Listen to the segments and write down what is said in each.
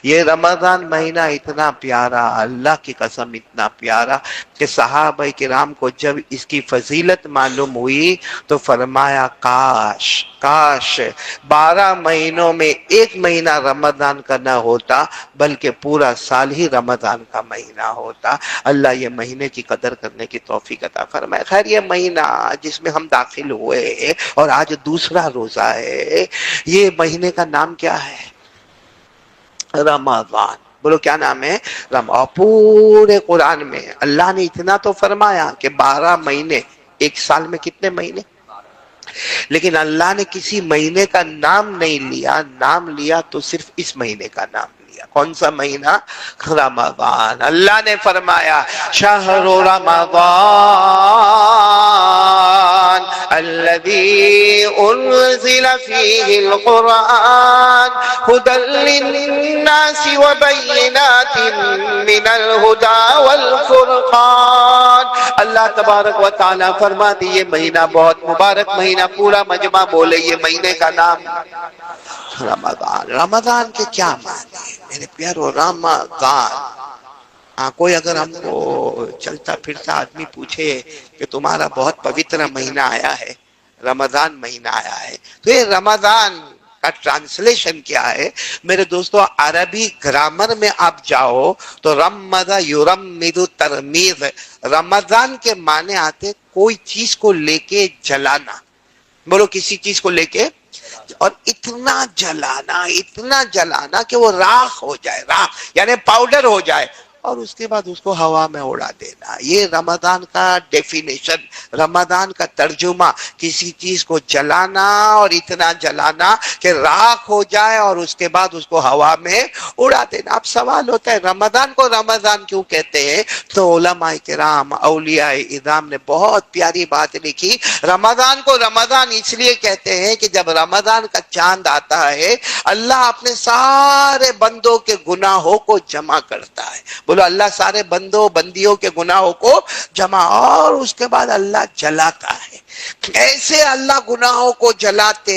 یہ رمضان مہینہ اتنا پیارا، اللہ کی قسم اتنا پیارا کہ صحابہ کرام کو جب اس کی فضیلت معلوم ہوئی تو فرمایا کاش کاش 12 مہینوں میں ایک مہینہ رمضان کا نہ ہوتا بلکہ پورا سال ہی رمضان کا مہینہ ہوتا۔ اللہ یہ مہینے کی قدر کرنے کی توفیق عطا فرمائے۔ خیر یہ مہینہ جس میں ہم داخل ہوئے اور آج دوسرا روزہ ہے، یہ مہینے کا نام کیا ہے؟ رمضان۔ بولو کیا نام ہے؟ اور پورے قرآن میں اللہ نے اتنا تو فرمایا کہ 12 مہینے، ایک سال میں کتنے مہینے؟ لیکن اللہ نے کسی مہینے کا نام نہیں لیا، نام لیا تو صرف اس مہینے کا نام لیا۔ کون سا مہینہ؟ رمضان۔ اللہ نے فرمایا شہر رمضان الذي انزل فيه القرآن هدى للناس وبينات من الهدى والفرقان۔ اللہ تبارک و تعالیٰ فرماتی یہ مہینہ بہت مبارک مہینہ، پورا مجمع بولے یہ مہینے کا نام رمضان۔ رمضان کے کیا معنی ہے میرے پیارو؟ رمضان، کوئی اگر ہم کو چلتا پھرتا آدمی پوچھے کہ تمہارا بہت پوتر مہینہ آیا ہے، رمضان مہینہ آیا ہے، تو یہ رمضان کا ٹرانسلیشن کیا ہے میرے دوستو؟ عربی گرامر میں آپ جاؤ تو رمض یرمد ترمیز، رمضان کے معنی آتے کوئی چیز کو لے کے جلانا۔ بولو کسی چیز کو لے کے، اور اتنا جلانا کہ وہ راکھ ہو جائے، راکھ یعنی پاؤڈر ہو جائے، اور اس کے بعد اس کو ہوا میں اڑا دینا۔ یہ رمضان کا ڈیفینیشن، رمضان کا ترجمہ، کسی چیز کو جلانا اور اتنا جلانا کہ راکھ ہو جائے اور اس کے بعد اس کو ہوا میں اڑا دینا۔ اب سوال ہوتا ہے رمضان کو رمضان کیوں کہتے ہیں؟ تو علماء کرام، اولیاء اعظام نے بہت پیاری بات لکھی، رمضان کو رمضان اس لیے کہتے ہیں کہ جب رمضان کا چاند آتا ہے اللہ اپنے سارے بندوں کے گناہوں کو جمع کرتا ہے۔ بولو اللہ سارے بندیوں کے گناہوں کو جمع، اور اس کے بعد اللہ جلاتا ہے۔ ایسے اللہ گناہوں کو جلاتے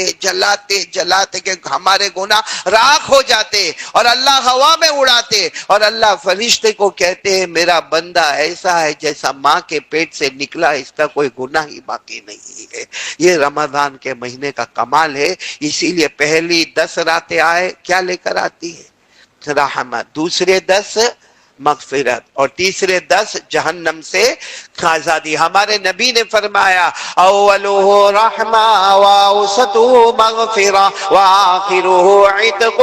کہ ہمارے گناہ راکھ ہو جاتے، اور اللہ ہوا میں اڑاتے، اور اللہ فرشتے کو کہتے ہیں میرا بندہ ایسا ہے جیسا ماں کے پیٹ سے نکلا، اس کا کوئی گناہ ہی باقی نہیں ہے۔ یہ رمضان کے مہینے کا کمال ہے، اسی لیے پہلی 10 راتیں آئے کیا لے کر آتی ہے؟ رحمت، دوسرے 10 مغفرت، اور تیسرے 10 جہنم سے آزادی۔ ہمارے نبی نے فرمایا اولہ رحمہ واوسطہ مغفرہ وآخرہ عتق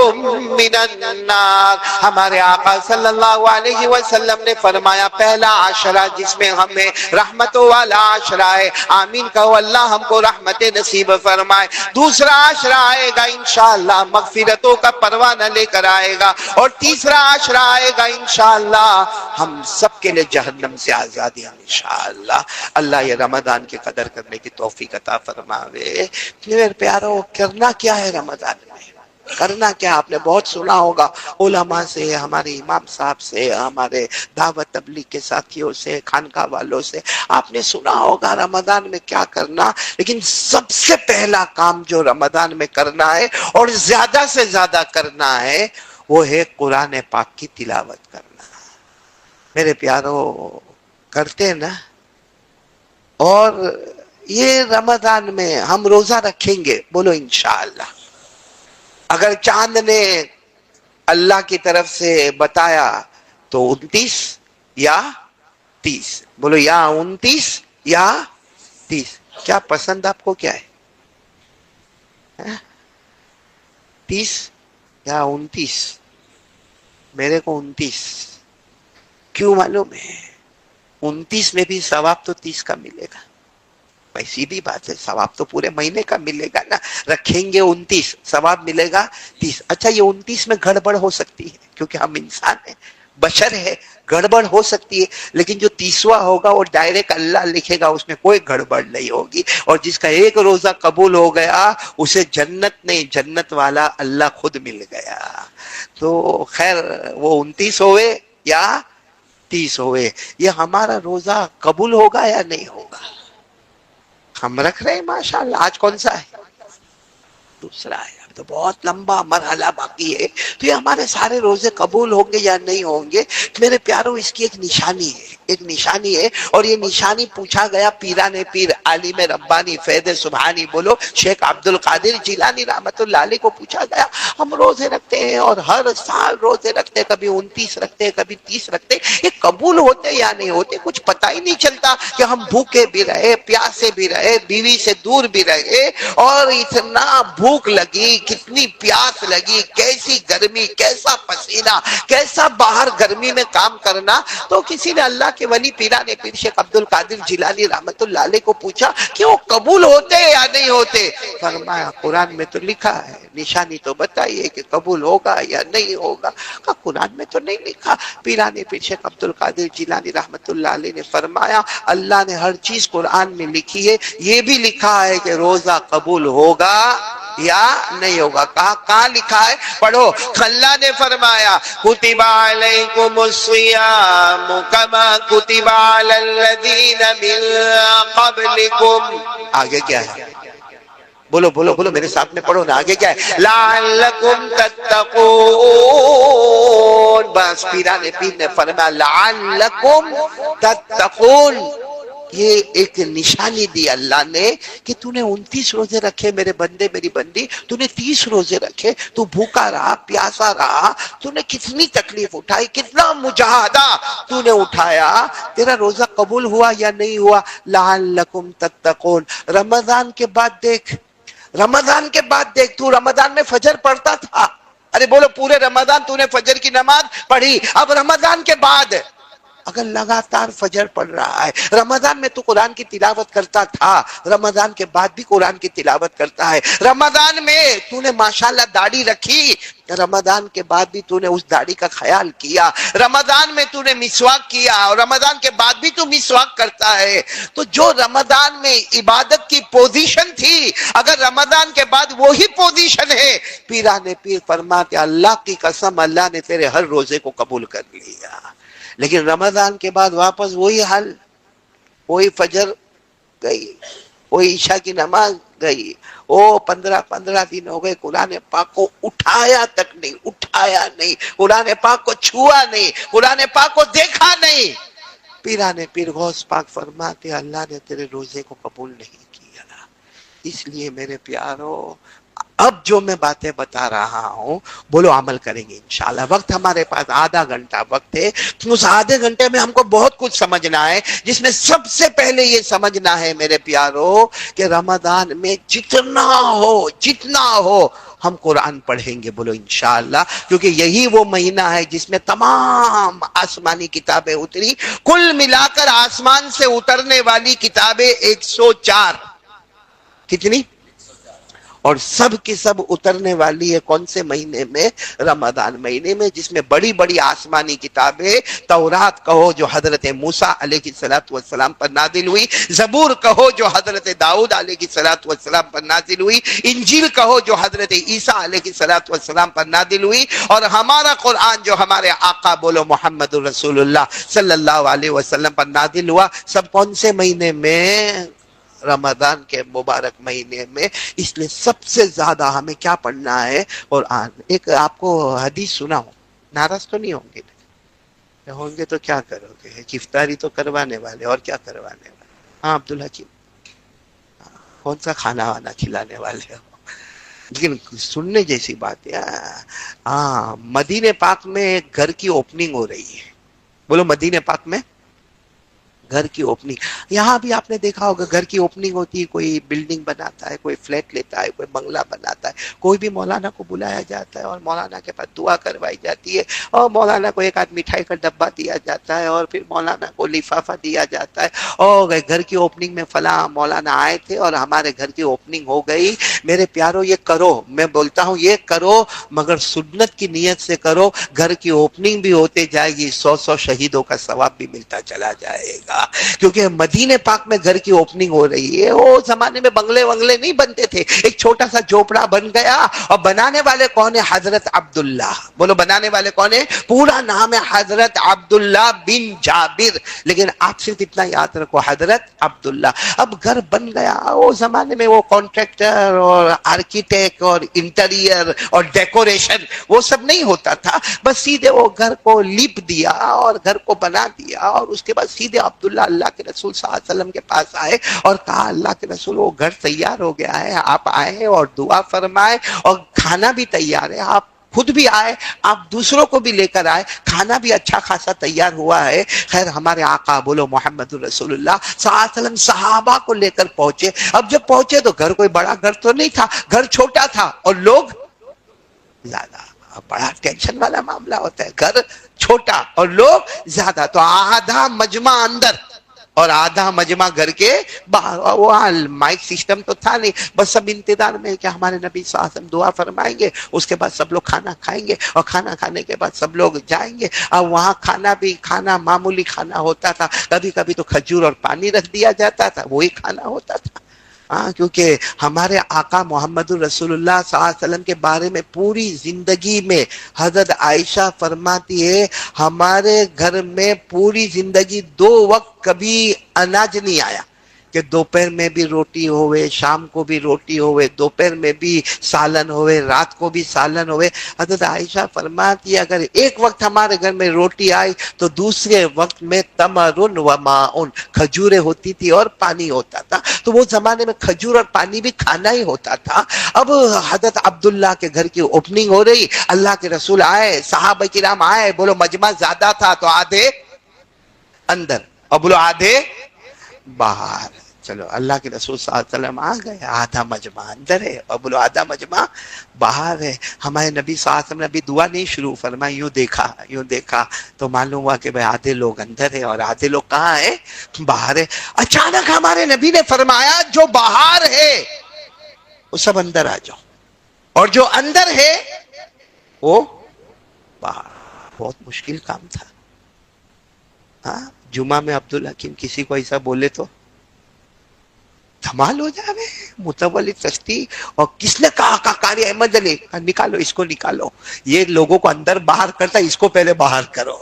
من النار۔ ہمارے آقا صلی اللہ علیہ وسلم نے فرمایا پہلا عشرہ جس میں ہمیں رحمتوں والا عشرہ ہے، آمین کہو اللہ ہم کو رحمت نصیب فرمائے۔ دوسرا عشرہ آئے گا انشاءاللہ مغفرتوں کا پروانہ لے کر آئے گا، اور تیسرا عشرہ آئے گا انشاءاللہ ہم سب کے لیے جہنم سے آزادی انشاءاللہ۔ اللہ یہ رمضان کی قدر کرنے کی توفیق عطا فرماوے۔ میرے پیارو کرنا کیا ہے رمضان میں؟ کرنا کیا؟ آپ نے بہت سنا ہوگا علماء سے، ہمارے امام صاحب سے، ہمارے دعوت تبلیغ کے ساتھیوں سے، خانقاہ والوں سے آپ نے سنا ہوگا رمضان میں کیا کرنا، لیکن سب سے پہلا کام جو رمضان میں کرنا ہے اور زیادہ سے زیادہ کرنا ہے وہ ہے قرآن پاک کی تلاوت کرنا۔ میرے پیارو کرتے نا؟ اور یہ رمضان میں ہم روزہ رکھیں گے، بولو انشاءاللہ۔ اگر چاند نے اللہ کی طرف سے بتایا تو 29 یا 30، بولو یا 29 یا 30، کیا پسند آپ کو کیا ہے؟ 30 یا 29؟ میرے کو 29۔ کیوں معلوم ہے؟ 29 میں بھی ثواب تو 30 کا ملے گا۔ بھائی سیدھی بات ہے، ثواب تو پورے مہینے کا ملے گا نا۔ رکھیں گے 29، ثواب ملے گا 30۔ اچھا یہ 29 میں گڑبڑ ہو سکتی ہے کیونکہ ہم انسان ہیں، بشر ہے، گڑبڑ ہو سکتی ہے، لیکن جو 30واں ہوگا وہ ڈائریکٹ اللہ لکھے گا، اس میں کوئی گڑبڑ نہیں ہوگی، اور جس کا ایک روزہ قبول ہو گیا اسے جنت نہیں، جنت والا اللہ خود مل گیا۔ تو خیر وہ 29 ہوئے یا 30 ہوئے، یہ ہمارا روزہ قبول ہوگا یا نہیں ہوگا؟ ہم رکھ رہے ہیں ماشاءاللہ۔ آج کون سا ہے؟ دوسرا ہے۔ تو بہت لمبا مرحلہ باقی ہے. تو یہ ہمارے سارے روزے قبول ہوں گے یا نہیں ہوں گے؟ میرے پیاروں اس کی ایک نشانی ہے، ایک نشانی ہے. اور یہ نشانی پوچھا گیا پیران پیر عالم ربانی فیض سبحانی بولو شیخ عبد القادر جیلانی رحمت اللہ علیہ کو پوچھا گیا. ہم روزے رکھتے ہیں اور ہر سال روزے رکھتے ہیں، کبھی 29 رکھتے ہیں، کبھی 30 رکھتے ہیں، یہ قبول ہوتے یا نہیں ہوتے؟ کچھ پتہ ہی نہیں چلتا کہ ہم بھوکے بھی رہے، پیاسے بھی رہے، بیوی سے دور بھی رہے، اور اتنا بھوک لگی، کتنی پیاس لگی، کیسی گرمی، کیسا پسینہ، کیسا باہر گرمی میں کام کرنا. تو کسی نے اللہ کے ولی پیران پیر شیخ عبد القادر جیلانی رحمت اللہ علیہ کو پوچھا کہ وہ قبول ہوتے یا نہیں ہوتے؟ فرمایا قرآن میں تو لکھا ہے، نشانی تو بتائیے کہ قبول ہوگا یا نہیں ہوگا. کہا قرآن میں تو نہیں لکھا. پیران پیر شیخ عبد القادر جیلانی رحمت اللہ علیہ نے فرمایا اللہ نے ہر چیز قرآن میں لکھی ہے، یہ بھی لکھا ہے کہ روزہ قبول ہوگا یا نہیں ہوگا. کہاں لکھا ہے؟ پڑھو. اللہ نے فرمایا کتب علیکم الصیام کما کتب علی الذین من قبلکم. آگے کیا ہے؟ بولو بولو بولو میرے ساتھ میں پڑھو نا. آگے کیا ہے؟ لعلکم تتقون. بس پیران پیر نے فرمایا لعلکم تتقون. یہ ایک نشانی دی اللہ نے کہ تو نے 29 روزے رکھے میرے بندے میری بندی، تو نے 30 روزے رکھے، تو بھوکا رہا پیاسا رہا، تو نے کتنی تکلیف اٹھائی، کتنا مجاہدہ تو نے اٹھایا، تیرا روزہ قبول ہوا یا نہیں ہوا؟ لعلکم تتقون. رمضان کے بعد دیکھ، رمضان کے بعد دیکھ، تو رمضان میں فجر پڑھتا تھا، ارے بولو پورے رمضان تو نے فجر کی نماز پڑھی. اب رمضان کے بعد اگر لگاتار فجر پڑھ رہا ہے، رمضان میں تو قرآن کی تلاوت کرتا تھا، رمضان کے بعد بھی قرآن کی تلاوت کرتا ہے، رمضان میں تو نے ماشاءاللہ داڑھی رکھی، رمضان کے بعد بھی تو نے اس داڑھی کا خیال کیا، رمضان میں تو نے مسواک کیا اور رمضان کے بعد بھی تو مسواک کرتا ہے. تو جو رمضان میں عبادت کی پوزیشن تھی اگر رمضان کے بعد وہی پوزیشن ہے، پیران پیر فرماتے اللہ کی قسم اللہ نے تیرے ہر روزے کو قبول کر لیا. لیکن رمضان کے بعد واپس وہی حال، وہی فجر گئی، وہی عشاء کی نماز گئی، 15 دن ہو گئے قرآن پاک کو اٹھایا تک نہیں، اٹھایا نہیں، قرآن پاک کو چھوا نہیں، قرآن پاک کو دیکھا نہیں. پیران پیر غوث پاک فرماتے اللہ نے تیرے روزے کو قبول نہیں کیا. اس لیے میرے پیارو اب جو میں باتیں بتا رہا ہوں بولو عمل کریں گے انشاءاللہ. وقت ہمارے پاس آدھا گھنٹہ وقت ہے، اس آدھے گھنٹے میں ہم کو بہت کچھ سمجھنا ہے، جس میں سب سے پہلے یہ سمجھنا ہے میرے پیارو کہ رمضان میں جتنا ہو ہم قرآن پڑھیں گے. بولو انشاءاللہ، کیونکہ یہی وہ مہینہ ہے جس میں تمام آسمانی کتابیں اتری. کل ملا کر آسمان سے اترنے والی کتابیں 104. کتنی؟ اور سب کی سب اترنے والی ہے کون سے مہینے میں؟ رمضان مہینے میں، جس میں بڑی بڑی آسمانی کتابیں، تورات کہو جو حضرت موسیٰ علیہ السلام پر نازل ہوئی، زبور کہو جو حضرت داؤد علیہ السلام پر نازل ہوئی، انجیل کہو جو حضرت عیسیٰ علیہ السلام پر نازل ہوئی، اور ہمارا قرآن جو ہمارے آقا بولو محمد رسول اللہ صلی اللہ علیہ وسلم پر نازل ہوا، سب کون سے مہینے میں؟ رمضان کے مبارک مہینے میں. اس لیے سب سے زیادہ ہمیں کیا پڑھنا ہے؟ قرآن. ایک آپ کو حدیث سنا ہوں، ناراض تو نہیں ہوں گے؟ ہوں گے تو کیا کرو گے؟ افطاری تو کروانے والے، اور کیا کروانے والے؟ ہاں عبدالحکیم، کون سا کھانا وانا کھلانے والے ہو؟ لیکن سننے جیسی بات ہے. ہاں مدینہ پاک میں ایک گھر کی اوپننگ ہو رہی ہے. بولو مدینہ پاک میں گھر کی اوپننگ. یہاں بھی آپ نے دیکھا ہوگا گھر کی اوپننگ ہوتی ہے، کوئی بلڈنگ بناتا ہے، کوئی فلیٹ لیتا ہے، کوئی بنگلہ بناتا ہے، کوئی بھی مولانا کو بلایا جاتا ہے اور مولانا کے پاس دعا کروائی جاتی ہے، اور مولانا کو ایک آدھ مٹھائی کا ڈبہ دیا جاتا ہے، اور پھر مولانا کو لفافہ دیا جاتا ہے. اور گھر کی اوپننگ میں فلاں مولانا آئے تھے اور ہمارے گھر کی اوپننگ ہو گئی. میرے پیارو یہ کرو، میں بولتا ہوں یہ کرو، مگر سنت کی نیت سے کرو. گھر کی اوپننگ بھی ہوتے جائے گی، 100 شہیدوں کا ثواب بھی ملتا چلا جائے گا. تھا، کیونکہ مدینے پاک میں گھر کی اوپننگ ہو رہی ہے. وہ زمانے میں بنگلے ونگلے نہیں بنتے تھے، ایک چھوٹا سا جھوپڑا بن گیا. اور بنانے والے کون ہیں؟ حضرت عبداللہ. بولو بنانے والے کون ہیں؟ پورا نام ہے حضرت عبداللہ بن جابر، لیکن آپ صرف اتنا یاد رکھو حضرت عبداللہ. اب گھر بن گیا. وہ زمانے میں وہ کانٹریکٹر اور آرکیٹیکٹ اور انٹیریئر اور ڈیکوریشن وہ سب نہیں ہوتا تھا، بس سیدھے وہ گھر کو لیپ دیا اور گھر کو بنا دیا. اور اس کے بعد سیدھے عبداللہ اللہ کے رسول صلی اللہ علیہ وسلم کے پاس آئے اور کہا اللہ کے رسول وہ گھر تیار ہو گیا ہے، آپ آئے اور دعا فرمائے، اور کھانا بھی تیار ہے، آپ خود بھی آئے، آپ دوسروں کو بھی لے کر آئے، کھانا بھی اچھا خاصا تیار ہوا ہے. خیر ہمارے آقا بولو محمد رسول اللہ صلی اللہ علیہ وسلم صحابہ کو لے کر پہنچے. اب جب پہنچے تو گھر کوئی بڑا گھر تو نہیں تھا، گھر چھوٹا تھا اور لوگ زیادہ. بڑا ٹینشن والا معاملہ ہوتا ہے، گھر چھوٹا اور لوگ زیادہ، تو آدھا مجمع اندر اور آدھا مجمع گھر کے باہر. وہاں مائک سسٹم تو تھا نہیں، بس سب انتظار میں کہ ہمارے نبی صلی اللہ علیہ وسلم دعا فرمائیں گے، اس کے بعد سب لوگ کھانا کھائیں گے، اور کھانا کھانے کے بعد سب لوگ جائیں گے. اور وہاں کھانا معمولی کھانا ہوتا تھا، کبھی کبھی تو کھجور اور پانی رکھ دیا جاتا تھا، وہی کھانا ہوتا تھا. ہاں کیونکہ ہمارے آقا محمد رسول اللہ صلی اللہ علیہ وسلم کے بارے میں پوری زندگی میں حضرت عائشہ فرماتی ہے ہمارے گھر میں پوری زندگی 2 وقت کبھی اناج نہیں آیا، کہ دوپہر میں بھی روٹی ہوئے، شام کو بھی روٹی ہوئے، دوپہر میں بھی سالن ہوئے، رات کو بھی سالن ہوئے. حضرت عائشہ فرماتی ہے اگر ایک وقت ہمارے گھر میں روٹی آئی تو دوسرے وقت میں تمرن و ماؤن، کھجوریں ہوتی تھی اور پانی ہوتا تھا. تو وہ زمانے میں کھجور اور پانی بھی کھانا ہی ہوتا تھا. اب حضرت عبداللہ کے گھر کی اوپننگ ہو رہی، اللہ کے رسول آئے، صحابہ کرام آئے. بولو مجمع زیادہ تھا تو آدھے اندر اور بولو آدھے باہر. چلو اللہ کے رسول صلی اللہ علیہ وسلم آ گئے، آدھا مجمع اندر ہے اور بولو آدھا مجمع باہر ہے. ہمارے نبی صلی اللہ علیہ وسلم نے ابھی دعا نہیں شروع فرمائی، یوں دیکھا تو معلوم ہوا کہ بھائی آدھے لوگ اندر ہے اور آدھے لوگ کہاں ہیں؟ باہر ہے. اچانک ہمارے نبی نے فرمایا جو باہر ہے وہ سب اندر آ جاؤ، اور جو اندر ہے وہ باہر. بہت مشکل کام تھا. ہاں جمعہ میں عبدالحکیم کسی کو ایسا بولے تو دھمال ہو جاوے. متولی چشتی اور کس نے کہا قاری احمد علی نکالو اس کو، نکالو، یہ لوگوں کو اندر باہر کرتا، اس کو پہلے باہر کرو.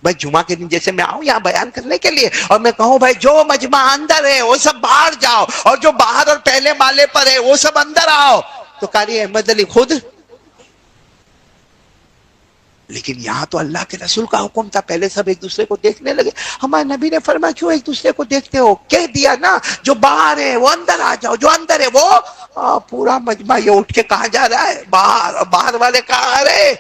بھائی جمعہ کے دن جیسے میں آؤں یہاں بیان کرنے کے لیے اور میں کہوں بھائی جو مجمع اندر ہے وہ سب باہر جاؤ، اور جو باہر اور پہلے مالے پر ہے وہ سب اندر آؤ، تو قاری احمد علی خود. لیکن یہاں تو اللہ کے رسول کا حکم تھا، پہلے سب ایک دوسرے کو دیکھنے لگے. ہمارے نبی نے فرمایا کیوں ایک دوسرے کو دیکھتے ہو؟ کہہ دیا نا جو باہر ہے وہ اندر آ جاؤ، جو اندر ہے وہ. پورا مجمع یہ اٹھ کے کہاں جا رہا ہے؟ باہر. اور باہر والے کہاں آ رہے؟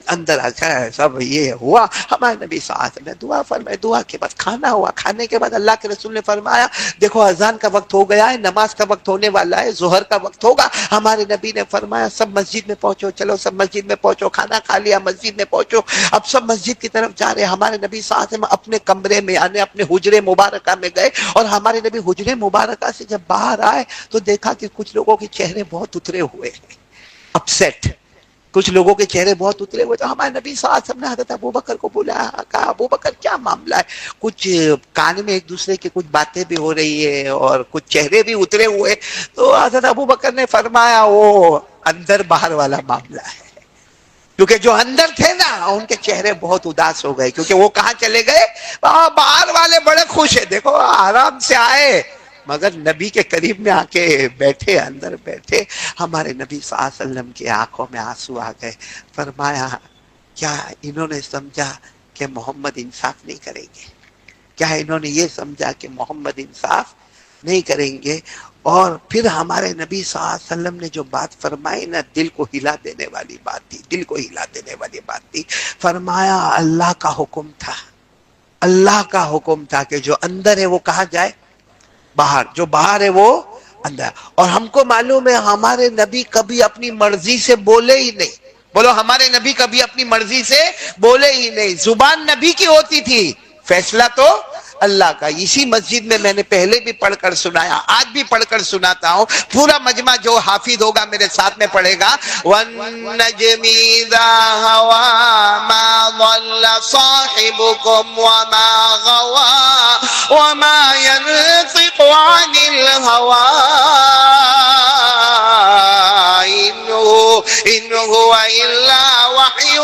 اندر. اچھا سب یہ ہوا. ہمارے نبی صلی اللہ علیہ وسلم نے دعا فرمائی، دعا کے بعد کھانا ہوا. کھانے کے بعد اللہ کے رسول نے فرمایا دیکھو اذان کا وقت ہو گیا ہے، نماز کا وقت ہونے والا ہے، ظہر کا وقت ہوگا. ہمارے نبی نے فرمایا سب مسجد میں پہنچو، چلو سب مسجد میں پہنچو. کھانا کھا لیا، مسجد میں پہنچو. اب سب مسجد کی طرف جا رہے. ہمارے نبی صلی اللہ علیہ وسلم اپنے کمرے میں یعنی اپنے حجرے مبارکہ میں گئے، اور ہمارے نبی حجرے مبارکہ سے جب باہر آئے تو دیکھا کہ کچھ لوگوں کے چہرے بہت اترے ہوئے ہیں، اپسیٹ. کچھ لوگوں کے چہرے بہت اترے ہوئے. تو ہمارے نبی صلی اللہ علیہ وسلم نے حضرت ابوبکر کو بلایا، کہا ابوبکر کیا معاملہ ہے؟ کچھ کان میں ایک دوسرے کی کچھ باتیں بھی ہو رہی ہے اور کچھ چہرے بھی اترے ہوئے. تو حضرت ابوبکر نے فرمایا وہ اندر باہر والا معاملہ ہے، کیونکہ جو اندر تھے نا ان کے چہرے بہت اداس ہو گئے، کیونکہ وہ کہاں چلے گئے؟ باہر والے بڑے خوش ہیں، دیکھو آرام سے آئے، مگر نبی کے قریب میں آ کے بیٹھے، اندر بیٹھے. ہمارے نبی صلی اللہ علیہ وسلم کی آنکھوں میں آنسو آ گئے. فرمایا کیا انہوں نے سمجھا کہ محمد انصاف نہیں کریں گے؟ کیا انہوں نے یہ سمجھا کہ محمد انصاف نہیں کریں گے؟ اور پھر ہمارے نبی صلی اللہ علیہ وسلم نے جو بات فرمائی نا، دل کو ہلا دینے والی بات تھی، دل کو ہلا دینے والی بات تھی. فرمایا اللہ کا حکم تھا، اللہ کا حکم تھا کہ جو اندر ہے وہ کہاں جائے؟ باہر. جو باہر ہے وہ اندر. اور ہم کو معلوم ہے ہمارے نبی کبھی اپنی مرضی سے بولے ہی نہیں. بولو ہمارے نبی کبھی اپنی مرضی سے بولے ہی نہیں. زبان نبی کی ہوتی تھی، فیصلہ تو اللہ کا. اسی مسجد میں میں نے پہلے بھی پڑھ کر سنایا، آج بھی پڑھ کر سناتا ہوں. پورا مجمع جو حافظ ہوگا میرے ساتھ میں پڑھے گا. وَالنَّجْمِ إِذَا هَوَىٰ مَا ضَلَّ صَاحِبُكُمْ وَمَا غَوَىٰ وما ينطق عن الهوى إن هو إلا وحي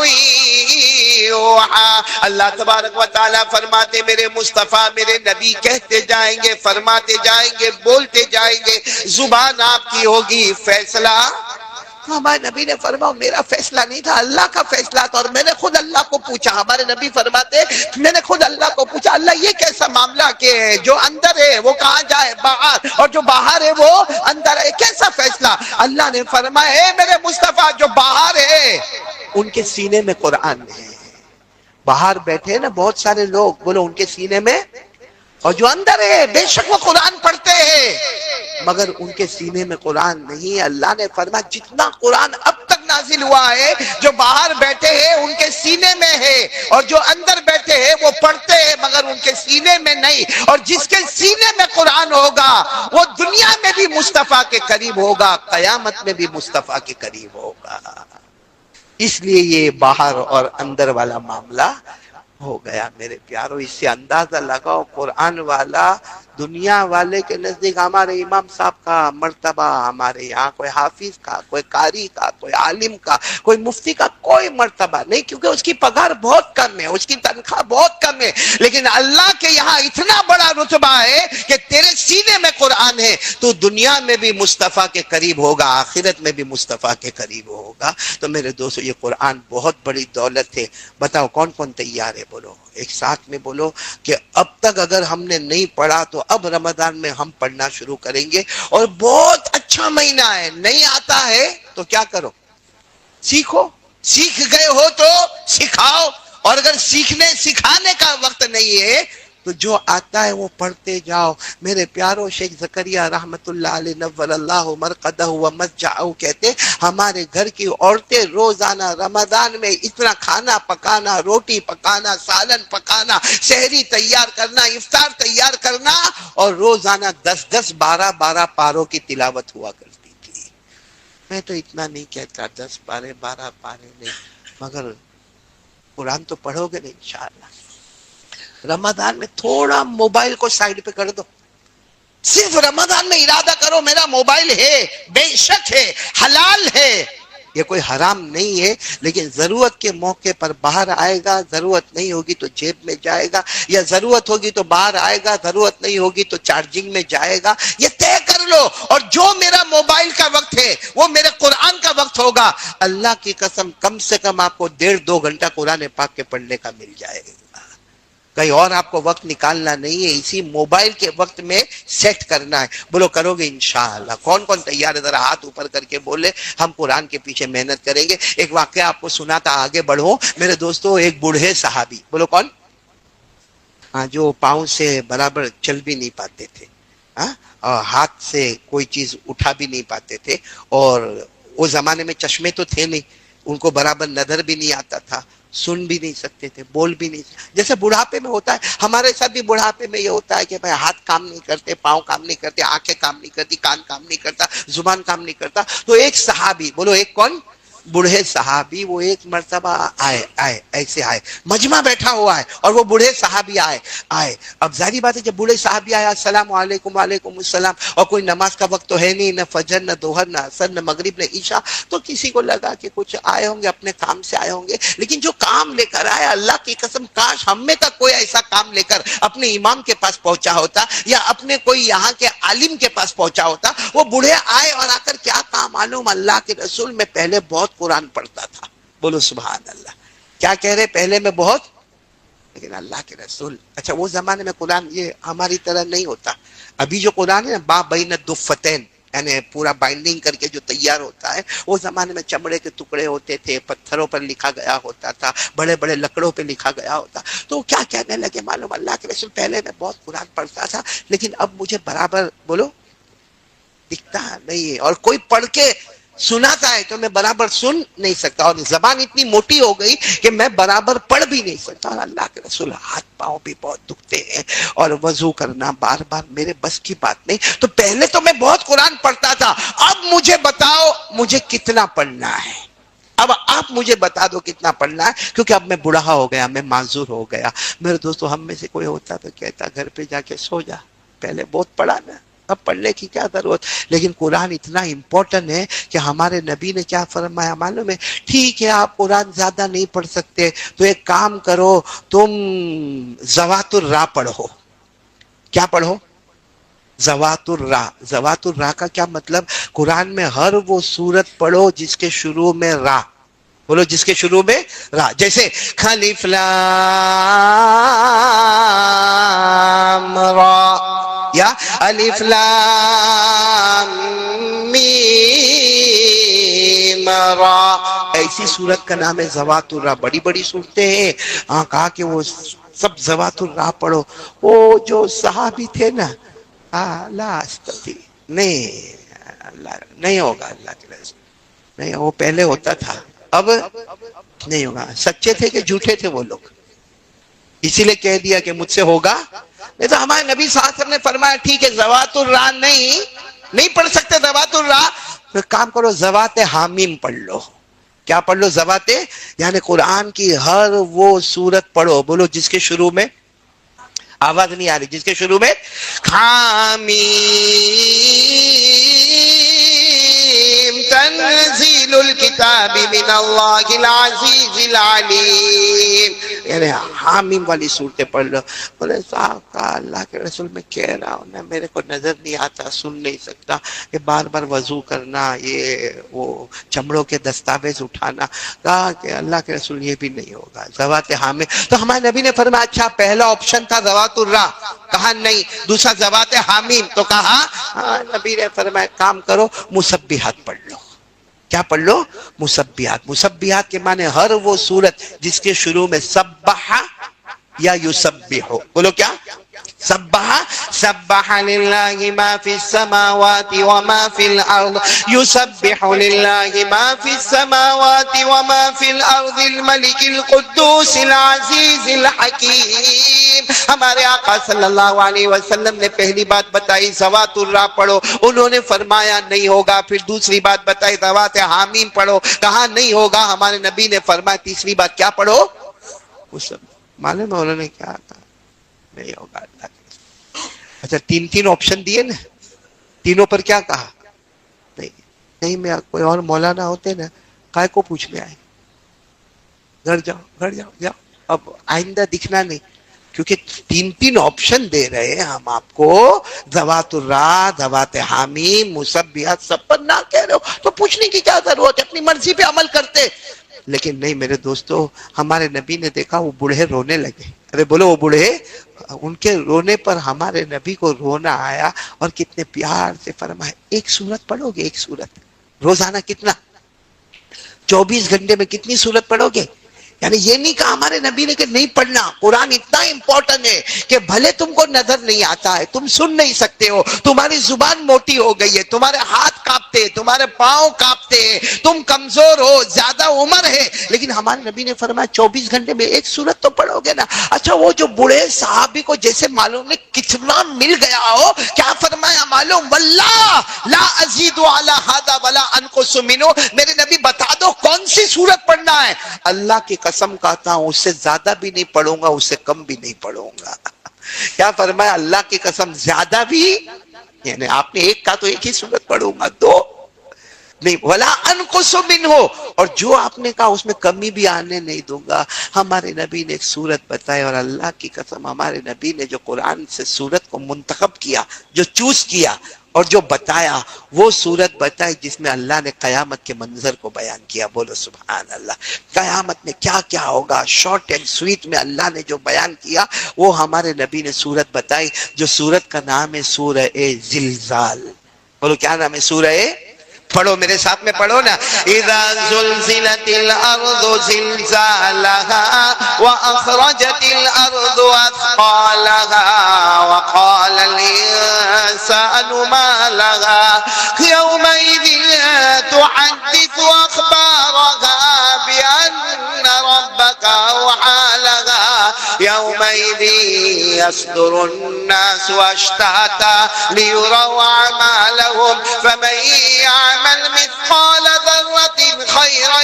يوحى. اللہ تبارک و تعالیٰ فرماتے میرے مصطفیٰ میرے نبی کہتے جائیں گے، فرماتے جائیں گے، بولتے جائیں گے، زبان آپ کی ہوگی، فیصلہ ہمارے نبی نے فرمایا میرا فیصلہ نہیں تھا، اللہ کا فیصلہ تھا، اور میں نے خود اللہ کو پوچھا. ہمارے نبی فرماتے میں نے خود اللہ کو پوچھا، اللہ یہ کیسا معاملہ کہ جو اندر ہے وہ کہاں جائے؟ باہر، اور جو باہر ہے وہ اندر ہے، کیسا فیصلہ؟ اللہ نے فرمایا اے میرے مصطفیٰ جو باہر ہے ان کے سینے میں قرآن ہے. باہر بیٹھے نا بہت سارے لوگ، بولو ان کے سینے میں، اور جو اندر ہے بے شک وہ قرآن پڑھتے ہیں مگر ان کے سینے میں قرآن نہیں. اللہ نے فرمایا جتنا قرآن اب تک نازل ہوا ہے جو باہر بیٹھے ہیں ان کے سینے میں ہے، اور جو اندر بیٹھے ہیں وہ پڑھتے ہیں مگر ان کے سینے میں نہیں. اور جس کے سینے میں قرآن ہوگا وہ دنیا میں بھی مصطفیٰ کے قریب ہوگا، قیامت میں بھی مصطفیٰ کے قریب ہوگا. اس لیے یہ باہر اور اندر والا معاملہ ہو گیا. میرے پیارو اس سے اندازہ لگاؤ قرآن والا دنیا والے کے نزدیک ہمارے امام صاحب کا مرتبہ، ہمارے یہاں کوئی حافظ کا، کوئی قاری کا، کوئی عالم کا، کوئی مفتی کا کوئی مرتبہ نہیں، کیونکہ اس کی پگار بہت کم ہے، اس کی تنخواہ بہت کم ہے. لیکن اللہ کے یہاں اتنا بڑا رتبہ ہے کہ تیرے سینے میں قرآن ہے تو دنیا میں بھی مصطفیٰ کے قریب ہوگا، آخرت میں بھی مصطفیٰ کے قریب ہوگا. تو میرے دوستو یہ قرآن بہت بڑی دولت ہے. بتاؤ کون کون تیار ہے؟ بولو ایک ساتھ میں بولو کہ اب تک اگر ہم نے نہیں پڑھا تو اب رمضان میں ہم پڑھنا شروع کریں گے. اور بہت اچھا مہینہ ہے، نہیں آتا ہے تو کیا کرو؟ سیکھو. سیکھ گئے ہو تو سکھاؤ، اور اگر سکھانے کا وقت نہیں ہے تو جو آتا ہے وہ پڑھتے جاؤ. میرے پیارو شیخ زکریہ رحمت اللہ علیہ نور اللہ مرقدہ و مسجعہ کہتے ہمارے گھر کی عورتیں روزانہ رمضان میں اتنا کھانا پکانا، روٹی پکانا، سالن پکانا، سحری تیار کرنا، افطار تیار کرنا، اور روزانہ 10 12 پاروں کی تلاوت ہوا کرتی تھی. میں تو اتنا نہیں کہتا 10 12 پارے نہیں، مگر قرآن تو پڑھو گے نہیں انشاءاللہ. رمضان میں تھوڑا موبائل کو سائیڈ پہ کر دو، صرف رمضان میں ارادہ کرو میرا موبائل ہے، بے شک ہے، حلال ہے، یہ کوئی حرام نہیں ہے، لیکن ضرورت کے موقع پر باہر آئے گا، ضرورت نہیں ہوگی تو جیب میں جائے گا، یا ضرورت ہوگی تو باہر آئے گا، ضرورت نہیں ہوگی تو چارجنگ میں جائے گا. یہ طے کر لو. اور جو میرا موبائل کا وقت ہے وہ میرے قرآن کا وقت ہوگا. اللہ کی قسم کم سے کم آپ کو 1.5-2 گھنٹہ قرآن پاک کے پڑھنے کا مل جائے گا. کہیں اور آپ کو وقت نکالنا نہیں ہے، اسی موبائل کے وقت میں سیٹ کرنا ہے. بولو کرو گے انشاءاللہ؟ کون کون تیار ہے؟ ذرا ہاتھ اوپر کر کے بولے ہم قرآن کے پیچھے محنت کریں گے. ایک واقعہ آپ کو سناتا آگے بڑھو میرے دوستو. ایک بوڑھے صحابی، بولو کون؟ ہاں، جو پاؤں سے برابر چل بھی نہیں پاتے تھے، اور ہاتھ سے کوئی چیز اٹھا بھی نہیں پاتے تھے، اور وہ زمانے میں چشمے تو تھے نہیں، ان کو برابر نظر بھی نہیں آتا تھا، سن بھی نہیں سکتے تھے، بول بھی نہیں سکتے. جیسے بڑھاپے میں ہوتا ہے، ہمارے ساتھ بھی بڑھاپے میں یہ ہوتا ہے کہ بھائی ہاتھ کام نہیں کرتے، پاؤں کام نہیں کرتے، آنکھیں کام نہیں کرتی، کان کام نہیں کرتا، زبان کام نہیں کرتا. تو ایک صحابی، بولو ایک کون؟ بوڑھے صحابی، وہ ایک مرتبہ ایسے آئے، مجمع بیٹھا ہوا ہے اور وہ بوڑھے صحابی آئے. اب ظاہری بات ہے جب بوڑھے صحابی آئے السلام علیکم، وعلیکم السلام، اور کوئی نماز کا وقت تو ہے نہیں، نہ فجر نہ ظہر نہ عصر نہ مغرب نہ عشاء، تو کسی کو لگا کہ کچھ آئے ہوں گے، اپنے کام سے آئے ہوں گے. لیکن جو کام لے کر آیا، اللہ کی قسم کاش ہم میں کا کوئی ایسا کام لے کر اپنے امام کے پاس پہنچا ہوتا، یا اپنے کوئی یہاں کے عالم کے پاس پہنچا ہوتا. وہ بوڑھے آئے اور آ کر کیا کہا معلوم؟ اللہ کے رسول میں پہلے بہت قرآن پڑھتا تھا. بولو سبحان اللہ. کیا کہہ رہے؟ پہلے میں بہت، لیکن اللہ کے رسول، اچھا وہ زمانے میں قرآن یہ ہماری طرح نہیں ہوتا. ابھی جو قرآن ہے نا با بین الدفتین، یعنی پورا بائنڈنگ کر کے جو تیار ہوتا ہے، وہ زمانے میں چمڑے کے ٹکڑے ہوتے تھے، پتھروں پر لکھا گیا ہوتا تھا، بڑے بڑے لکڑوں پہ لکھا گیا ہوتا. تو کیا کہنے لگے معلوم؟ اللہ کے رسول پہلے میں بہت قرآن پڑھتا تھا، لیکن اب مجھے برابر، بولو، دکھتا نہیں ہے، اور کوئی پڑھ کے سناتا ہے تو میں برابر سن نہیں سکتا، اور زبان اتنی موٹی ہو گئی کہ میں برابر پڑھ بھی نہیں سکتا. اور اللہ کے رسول ہاتھ پاؤں بھی بہت دکھتے ہیں، اور وضو کرنا بار بار میرے بس کی بات نہیں. تو پہلے تو میں بہت قرآن پڑھتا تھا، اب مجھے بتاؤ مجھے کتنا پڑھنا ہے. اب آپ مجھے بتا دو کتنا پڑھنا ہے، کیونکہ اب میں بوڑھا ہو گیا، میں معذور ہو گیا۔ میرے دوستو، ہم میں سے کوئی ہوتا تو کہتا گھر پہ جا کے سو جا، پہلے بہت پڑھا نا، اب پڑھنے کی کیا ضرورت۔ لیکن قرآن اتنا امپورٹنٹ ہے کہ ہمارے نبی نے کیا فرمایا معلوم ہے؟ ٹھیک ہے آپ قرآن زیادہ نہیں پڑھ سکتے تو ایک کام کرو، تم ذوات الراء پڑھو۔ کیا پڑھو؟ ذوات الراء۔ ذوات الراء کا کیا مطلب؟ قرآن میں ہر وہ سورت پڑھو جس کے شروع میں را، بولو جس کے شروع میں را، جیسے الف لام را، یا الف لام میم را، ایسی سورت کا نام ہے ذوات الراء۔ بڑی بڑی صورتیں ہیں، کہا کہ وہ سب ذوات الراء پڑھو۔ وہ جو صحابی تھے نا، لا استطیع، نہیں ہوگا اللہ کے رسول، نہیں، وہ پہلے ہوتا تھا اب نہیں ہوگا۔ سچے تھے کہ جھوٹے تھے وہ لوگ؟ اسی لیے کہہ دیا کہ مجھ سے ہوگا نہیں۔ تو ہمارے نبی صلی اللہ علیہ وسلم نے فرمایا ٹھیک ہے ذوات الراء نہیں پڑھ سکتے ذوات الراء، تو کام کرو ذوات حامیم پڑھ لو۔ کیا پڑھ لو؟ ذوات، یعنی قرآن کی ہر وہ سورت پڑھو، بولو جس کے شروع میں، آواز نہیں آ رہی، جس کے شروع میں حامیم تنزیل الکتاب من اللہ العزیز العلیم، یعنی حامیم والی صورتیں پڑھ لو۔ بولے صاحب کا اللہ کے رسول میں کہہ رہا ہوں نا، میرے کو نظر نہیں آتا، سن نہیں سکتا، یہ بار بار وضو کرنا، یہ وہ چمڑوں کے دستاویز اٹھانا، کہا کہ اللہ کے رسول یہ بھی نہیں ہوگا ذوات حامیم۔ تو ہمارے نبی نے فرمایا اچھا پہلا آپشن تھا ذوات الراء، کہا نہیں، دوسرا ذوات حامیم، تو کہا نبی نے فرمایا کام کرو مسبحات پڑھ لو۔ کیا پڑھ لو؟ مسبحات۔ مسبحات کے معنی ہر وہ سورت جس کے شروع میں سبح یا یسبح، بولو کیا؟ سبح، سبح للہ ما فی السماوات وما فی الارض، یسبح للہ ما فی السماوات وما فی الارض الملک القدوس العزیز الحکیم۔ ہمارے آقا صلی اللہ علیہ وسلم نے پہلی بات بتائی ذوات الراء پڑھو، انہوں نے فرمایا نہیں ہوگا۔ پھر دوسری بات بتائی ذوات حامیم پڑھو، کہا نہیں ہوگا۔ ہمارے نبی نے فرمایا تیسری بات کیا پڑھو؟ معلوم ہے انہوں نے کیا کہا؟ نہیں ہوگا اللہ کے۔ اچھا تین آپشن دیے نا، تینوں پر کیا کہا؟ نہیں میں کوئی اور مولانا ہوتے نا، کائے کو پوچھنے آئے؟ گھر جاؤ اب آئندہ دکھنا نہیں، کیونکہ تین آپشن دے رہے ہیں ہم آپ کو، ذوات الراء، ذوات حامیم، مسبحات، سب پر نہ کہہ رہے ہو تو پوچھنے کی کیا ضرورت ہے؟ اپنی مرضی پہ عمل کرتے۔ لیکن نہیں میرے دوستو، ہمارے نبی نے دیکھا وہ بوڑھے رونے لگے، ارے بولو وہ بوڑھے، ان کے رونے پر ہمارے نبی کو رونا آیا، اور کتنے پیار سے فرمایا ایک سورت پڑھو گے، ایک سورت روزانہ، کتنا؟ 24 گھنٹے میں کتنی سورت پڑھو گے؟ یعنی یہ نہیں کہا ہمارے نبی نے کہ نہیں پڑھنا۔ قرآن اتنا امپورٹنٹ ہے کہ بھلے تم کو نظر نہیں آتا ہے، تم سن نہیں سکتے ہو، تمہاری زبان موٹی ہو گئی ہے، تمہارے ہاتھ کانپتے ہیں، تمہارے پاؤں کانپتے ہیں، تم کمزور ہو، زیادہ عمر ہے، لیکن ہمارے نبی نے فرمایا 24 گھنٹے میں ایک سورت تو پڑھو گے نا۔ اچھا وہ جو بوڑھے صحابی کو جیسے معلوم نہیں کتنا مل گیا ہو، کیا فرمایا معلوم؟ واللہ لا ازید علی ھذا ولا انقص منہ، میرے نبی بتا دو کون سی سورت پڑھنا ہے؟ اللہ کی قسم کہتا ہوں اس سے زیادہ بھی نہیں پڑھوں گا، اس سے کم بھی نہیں پڑھوں گا۔ کیا فرمایا؟ اللہ کی قسم زیادہ بھی، یعنی آپ نے ایک کہا تو ایک ہی سورت پڑھوں گا، دو نہیں، ولا انقص منہ، اور جو آپ نے کہا اس میں کمی بھی آنے نہیں دوں گا۔ ہمارے نبی نے ایک سورت بتائی، اور اللہ کی قسم ہمارے نبی نے جو قرآن سے سورت کو منتخب کیا، جو چوز کیا اور جو بتایا، وہ سورت بتائی جس میں اللہ نے قیامت کے منظر کو بیان کیا۔ بولو سبحان اللہ، قیامت میں کیا کیا ہوگا، شارٹ اینڈ سویٹ میں اللہ نے جو بیان کیا وہ ہمارے نبی نے سورت بتائی، جو سورت کا نام ہے سورہ زلزال۔ بولو کیا نام ہے؟ سورہ، پڑھو میرے ساتھ میں پڑھو نا، اذا زلزلت الارض زلزالها واخرجت الارض اثقالها وقال الانسان ما لها يومئذ تحدث اخبارها بان ربك اوحى لها يومئذ يصدر الناس اشتاتا ليروا أعمالهم فمن يعمل مثقال ذرة خيرا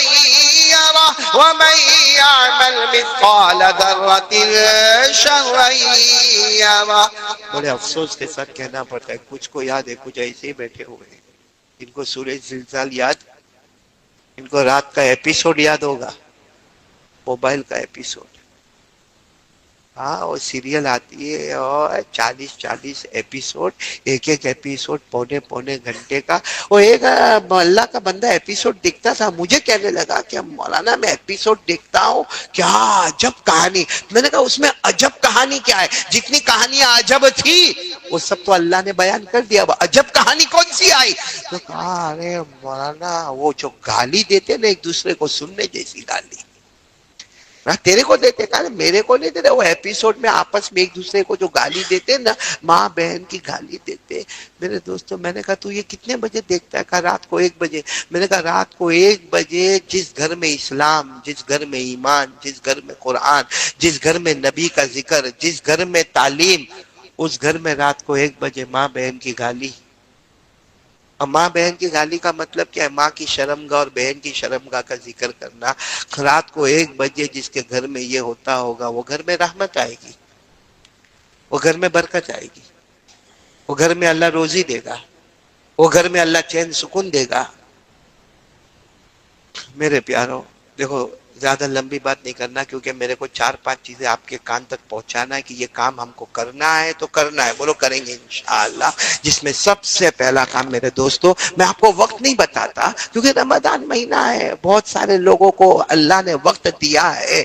يره ومن يعمل مثقال ذرة شرا يره. بڑے افسوس کے ساتھ کہنا پڑتا ہے، کچھ کو یاد ہے، کچھ ایسے ہی بیٹھے ہوئے ہیں. ان کو سورج زلزال یاد، ان کو رات کا ایپیسوڈ یاد ہوگا، موبائل کا ایپیسوڈ. ہاں وہ سیریل آتی ہے اور 40 ایپیسوڈ، ایک ایپیسوڈ پونے گھنٹے کا. وہ ایک اللہ کا بندہ ایپیسوڈ دیکھتا تھا، مجھے کہنے لگا کہ مولانا میں ایپیسوڈ دیکھتا ہوں، کیا عجب کہانی. میں نے کہا اس میں عجب کہانی کیا ہے؟ جتنی کہانیاں عجب تھی وہ سب تو اللہ نے بیان کر دیا، وہ عجب کہانی کون سی آئی؟ تو کہا ارے مولانا وہ جو گالی دیتے نا ایک دوسرے کو، سننے جیسی گالی تیرے کو دیتے، کہا میرے کو نہیں دیتے. وہ ایپیسوڈ میں آپس میں ایک دوسرے کو جو گالی دیتے نا، ماں بہن کی گالی دیتے. میرے دوستوں میں نے کہا تو یہ کتنے بجے دیکھتا ہے؟ کہا رات کو 1 بجے. میں نے کہا رات کو 1 بجے جس گھر میں اسلام، جس گھر میں ایمان، جس گھر میں قرآن، جس گھر میں نبی کا ذکر، جس گھر میں تعلیم، اس گھر میں رات کو 1 بجے ماں بہن کی گالی. اور ماں بہن کی گالی کا مطلب کیا ہے؟ ماں کی شرمگاہ اور بہن کی شرمگاہ کا ذکر کرنا. رات کو 1 بجے جس کے گھر میں یہ ہوتا ہوگا، وہ گھر میں رحمت آئے گی، وہ گھر میں برکت آئے گی، وہ گھر میں اللہ روزی دے گا، وہ گھر میں اللہ چین سکون دے گا. میرے پیاروں دیکھو، زیادہ لمبی بات نہیں کرنا، کیونکہ میرے کو 4-5 چیزیں آپ کے کان تک پہنچانا ہے کہ یہ کام ہم کو کرنا ہے تو کرنا ہے. بولو کریں گے انشاءاللہ. جس میں سب سے پہلا کام میرے دوستو، میں آپ کو وقت نہیں بتاتا کیونکہ رمضان مہینہ ہے، بہت سارے لوگوں کو اللہ نے وقت دیا ہے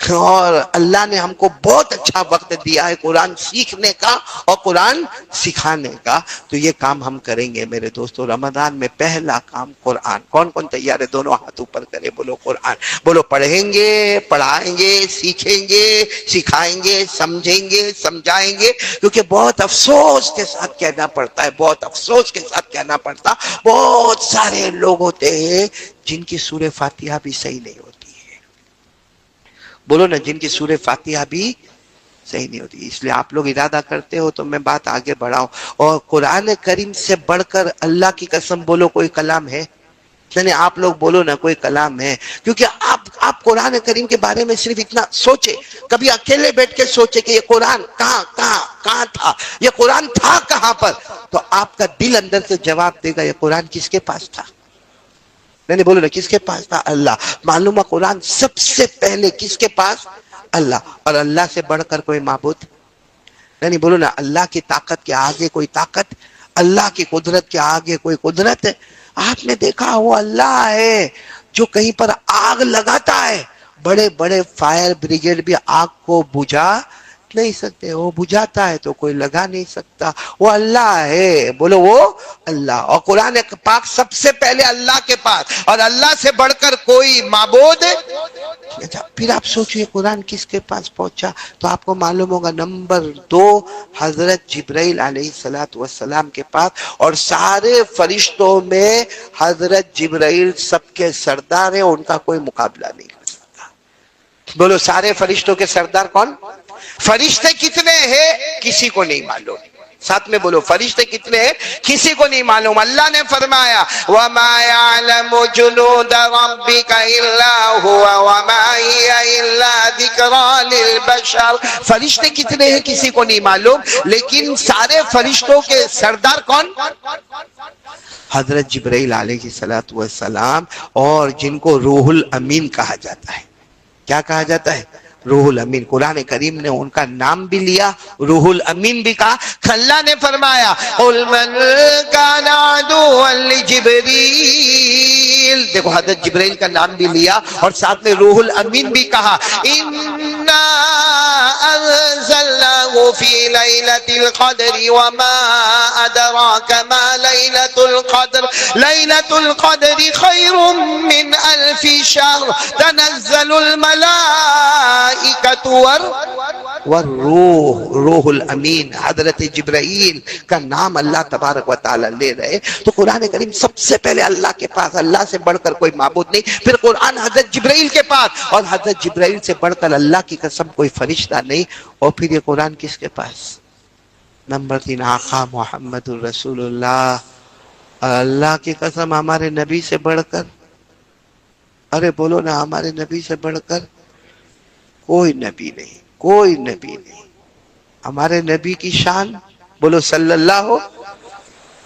اور اللہ نے ہم کو بہت اچھا وقت دیا ہے قرآن سیکھنے کا اور قرآن سکھانے کا. تو یہ کام ہم کریں گے میرے دوستو. رمضان میں پہلا کام قرآن. کون کون تیار ہے؟ دونوں ہاتھ اوپر کرے، بولو قرآن. بولو پڑھیں گے، پڑھائیں گے، سیکھیں گے، سکھائیں گے، سمجھیں گے، سمجھائیں گے. کیونکہ بہت افسوس کے ساتھ کہنا پڑتا ہے، بہت افسوس کے ساتھ کہنا پڑتا، بہت سارے لوگ ہوتے ہیں جن کی سورہ فاتحہ بھی صحیح نہیں ہوتی ہے. بولو نا، جن کی سورہ فاتحہ بھی صحیح نہیں ہوتی. اس لیے آپ لوگ ارادہ کرتے ہو تو میں بات آگے بڑھاؤں. اور قرآن کریم سے بڑھ کر اللہ کی قسم بولو کوئی کلام ہے؟ یعنی آپ لوگ بولو نا کوئی کلام ہے. کیونکہ آپ قرآن کریم کے بارے میں صرف اتنا سوچے، کبھی اکیلے بیٹھ کے سوچے کہ یہ قرآن کہاں تھا، یہ قرآن تھا کہاں پر، تو آپ کا دل اندر سے جواب دے گا یہ قرآن کس کے پاس تھا. نہیں بولو نا کس کے پاس تھا؟ اللہ. معلوم ہے قرآن سب سے پہلے کس کے پاس؟ اللہ. اور اللہ سے بڑھ کر کوئی معبود نہیں. بولو نا اللہ کی طاقت کے آگے کوئی طاقت، اللہ کی قدرت کے آگے کوئی قدرت ہے؟ آپ نے دیکھا وہ اللہ ہے جو کہیں پر آگ لگاتا ہے، بڑے بڑے فائر بریگیڈ بھی آگ کو بجھا نہیں سکتے، وہ بجھاتا ہے تو کوئی لگا نہیں سکتا. وہ اللہ ہے. بولو وہ اللہ. اور قرآن پاک سب سے پہلے اللہ کے پاس، اور اللہ سے بڑھ کر کوئی معبود. پھر آپ سوچئے قرآن کس کے پاس پہنچا تو آپ کو معلوم ہوگا نمبر 2 حضرت جبرائیل علیہ السلام کے پاس. اور سارے فرشتوں میں حضرت جبرائیل سب کے سردار ہیں، ان کا کوئی مقابلہ نہیں کر سکتا. بولو سارے فرشتوں کے سردار کون؟ فرشتے کتنے ہیں کسی کو نہیں معلوم. ساتھ میں بولو فرشتے کتنے ہیں کسی کو نہیں معلوم. اللہ نے فرمایا وَمَا يَعْلَمُ جُنُودَ رَبِّكَ إِلَّا هُوَ وَمَا هِيَ إِلَّا ذِكْرَى لِلْبَشَرِ. فرشتے کتنے ہیں کسی کو نہیں معلوم، لیکن سارے فرشتوں کے سردار کون؟ حضرت جبرائیل علیہ السلام، اور جن کو روح الامین کہا جاتا ہے. کیا کہا جاتا ہے؟ روح الامین. قرآن کریم نے ان کا نام بھی لیا، روح الامین بھی کہا. اللہ نے فرمایا قُلْ مَنْ كَانَ عَدُوًّا لِجِبْرِيلَ. دیکھو حضرت جبرائیل کا نام بھی لیا اور ساتھ میں روح الامین بھی کہا. إِنَّا أَنزَلْنَاهُ فِي لَيْلَةِ الْقَدْرِ وَمَا أَدْرَاكَ مَا لَيْلَةُ الْقَدْرِ لَيْلَةُ الْقَدْرِ خَيْرٌ مِّنْ أَلْفِ شَهْرٍ تَنَزَّلُ الْمَلَائِكَةُ والروح، روح الامین، حضرت جبرائیل کا نام اللہ تبارک و تعالی لے رہے تو قرآن کریم سب سے پہلے اللہ کے پاس، اللہ سے بڑھ کر کوئی معبود نہیں، پھر قرآن حضرت جبرائیل کے پاس، اور حضرت جبرائیل سے بڑھ کر اللہ کی قسم کوئی فرشتہ نہیں، اور پھر یہ قرآن کس کے پاس؟ نمبر 3 آقا محمد الرسول اللہ، اللہ کی قسم ہمارے نبی سے بڑھ کر، ارے بولو نا، ہمارے نبی سے بڑھ کر کوئی نبی نہیں، کوئی نبی نہیں۔ ہمارے نبی کی شان بولو صلی اللہ ہو۔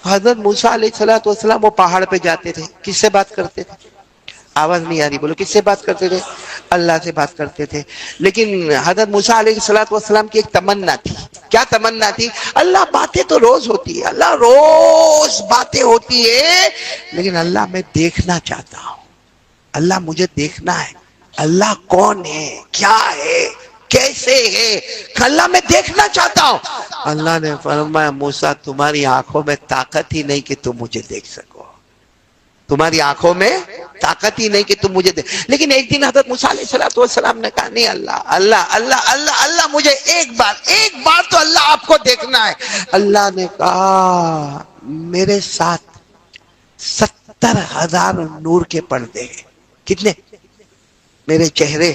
حضرت موسیٰ علیہ السلام وہ پہاڑ پہ جاتے تھے، کس سے بات کرتے تھے؟ آواز نہیں آ رہی، بولو کس سے بات کرتے تھے؟ اللہ سے بات کرتے تھے۔ لیکن حضرت موسیٰ علیہ السلام کی ایک تمنا تھی، کیا تمنا تھی؟ اللہ باتیں تو روز ہوتی ہے، اللہ روز باتیں ہوتی ہے، لیکن اللہ میں دیکھنا چاہتا ہوں، اللہ مجھے دیکھنا ہے، اللہ کون ہے، کیا ہے، کیسے ہے، اللہ میں دیکھنا چاہتا ہوں۔ اللہ نے فرمایا موسیٰ تمہاری آنکھوں میں طاقت ہی نہیں کہ تم مجھے دیکھ سکو، تمہاری آنکھوں میں طاقت ہی نہیں کہ تم مجھے دیکھ۔ لیکن ایک دن حضرت موسیٰ علیہ السلام نے کہا نہیں اللہ اللہ اللہ اللہ اللہ مجھے ایک بار تو اللہ آپ کو دیکھنا ہے۔ اللہ نے کہا میرے ساتھ 70,000 نور کے پردے ہیں۔ کتنے؟ میرے چہرے،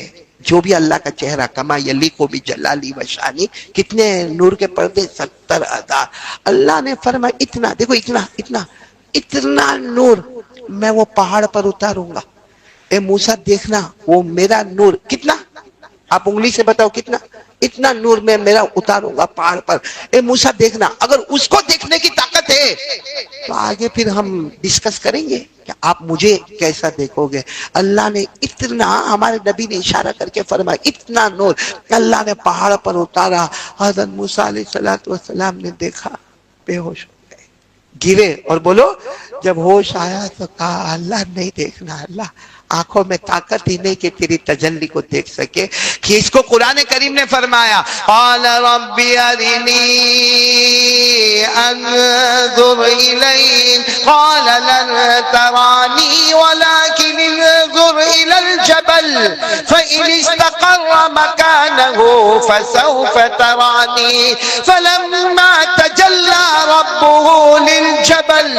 جو بھی اللہ کا چہرہ، کما یلیقو بجلالی و شانی، کتنے نور کے پردے؟ 70,000۔ اللہ نے فرمایا اتنا، دیکھو اتنا نور میں وہ پہاڑ پر اتاروں گا، اے موسیٰ دیکھنا وہ میرا نور کتنا، آپ انگلی سے بتاؤ کتنا، اتنا نور میں میرا اتاروں گا پہاڑ پر، اے موسیٰ دیکھنا۔ اگر اس کو دیکھنے کی طاقت ہے تو آگے پھر ہم ڈسکس کریں گے کہ آپ مجھے کیسا دیکھو گے۔ اللہ نے اتنا، ہمارے نبی نے اشارہ کر کے فرمایا اتنا نور اللہ نے پہاڑ پر اتارا۔ حضرت موسیٰ علیہ السلام نے دیکھا، بے ہوش ہو گئے، گرے، اور بولو جب ہوش آیا تو کہا اللہ نہیں دیکھنا، اللہ آنکھوں میں طاقت ہی نہیں کہ تیری تجلی کو دیکھ سکے۔ کہ اس کو قرآن کریم نے فرمایا قال رب ارنی انظر الیک قال لن ترانی ولكن انظر الى الجبل فإن استقر مكانه فسوف ترانی فلما تجلى ربه للجبل،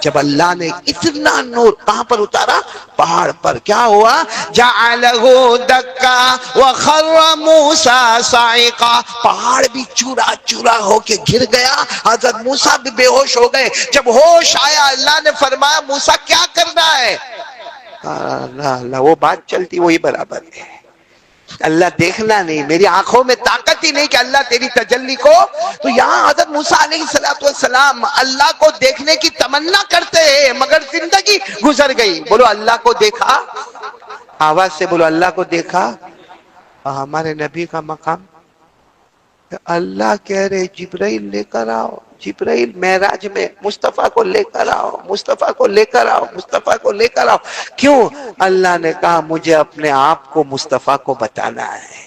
جب اللہ نے اتنا نور کہاں پر اتارا؟ پہاڑ پر، کیا ہوا؟ جعلہ دکا وخر موسیٰ صاعقا، پہاڑ بھی چورا چورا ہو کے گر گیا، حضرت موسیٰ بھی بے ہوش ہو گئے۔ جب ہوش آیا اللہ نے فرمایا موسیٰ کیا کرنا ہے؟ اللہ وہ بات چلتی وہی برابر ہے، اللہ دیکھنا نہیں، میری آنکھوں میں طاقت ہی نہیں کہ اللہ تیری تجلی کو۔ تو یہاں حضرت موسیٰ علیہ السلام اللہ کو دیکھنے کی تمنا کرتے ہیں مگر زندگی گزر گئی۔ بولو اللہ کو دیکھا، آواز سے بولو اللہ کو دیکھا۔ ہمارے نبی کا مقام، اللہ کہہ رہے جبرائیل لے کر آؤ، جبرائیل معراج میں مصطفیٰ کو لے کر آؤ، مصطفیٰ کو لے کر آؤ، مصطفیٰ کو لے کر آؤ۔ کیوں؟ اللہ نے کہا مجھے اپنے آپ کو مصطفیٰ کو بتانا ہے،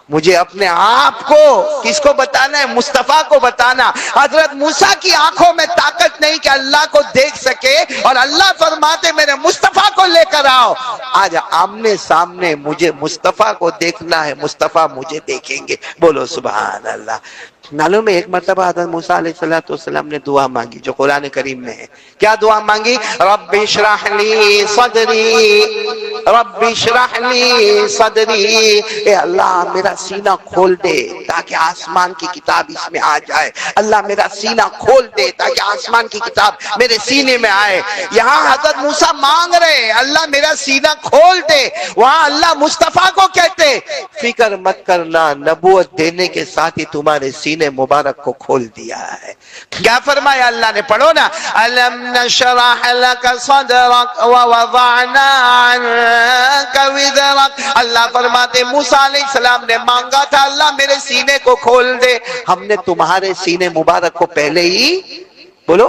مجھے اپنے آپ کو کس کو بتانا ہے؟ مصطفیٰ کو بتانا۔ حضرت موسیٰ کی آنکھوں میں طاقت نہیں کہ اللہ کو دیکھ سکے، اور اللہ فرماتے میرے مصطفیٰ کو لے کر آؤ۔ آج آمنے سامنے مجھے مصطفیٰ کو دیکھنا ہے، مصطفیٰ مجھے دیکھیں گے، بولو سبحان اللہ۔ معلوم ہے ایک مرتبہ حضرت موسیٰ علیہ السلام نے دعا مانگی جو قرآن کریم میں ہے، کیا دعا مانگی؟ رب اشرح لی صدری، رب اشرح لی صدری، اے اللہ میرا سینہ کھول دے تاکہ آسمان کی کتاب اس میں آ جائے، اللہ میرا سینہ کھول دے تاکہ آسمان کی کتاب میرے سینے میں آئے۔ یہاں حضرت موسیٰ مانگ رہے اللہ میرا سینہ کھول دے، وہاں اللہ مصطفیٰ کو کہتے فکر مت کرنا، نبوت دینے کے ساتھ ہی تمہارے سینے مبارک کو کھول دیا ہے۔ کیا فرمایا اللہ نے؟ پڑھو نا، الم نشرح لك صدرك ووضعنا عنك وزرك، اللہ فرماتے موسیٰ علیہ السلام نے مانگا تھا اللہ میرے سینے کو کھول دے، ہم نے تمہارے سینے مبارک کو پہلے ہی بولو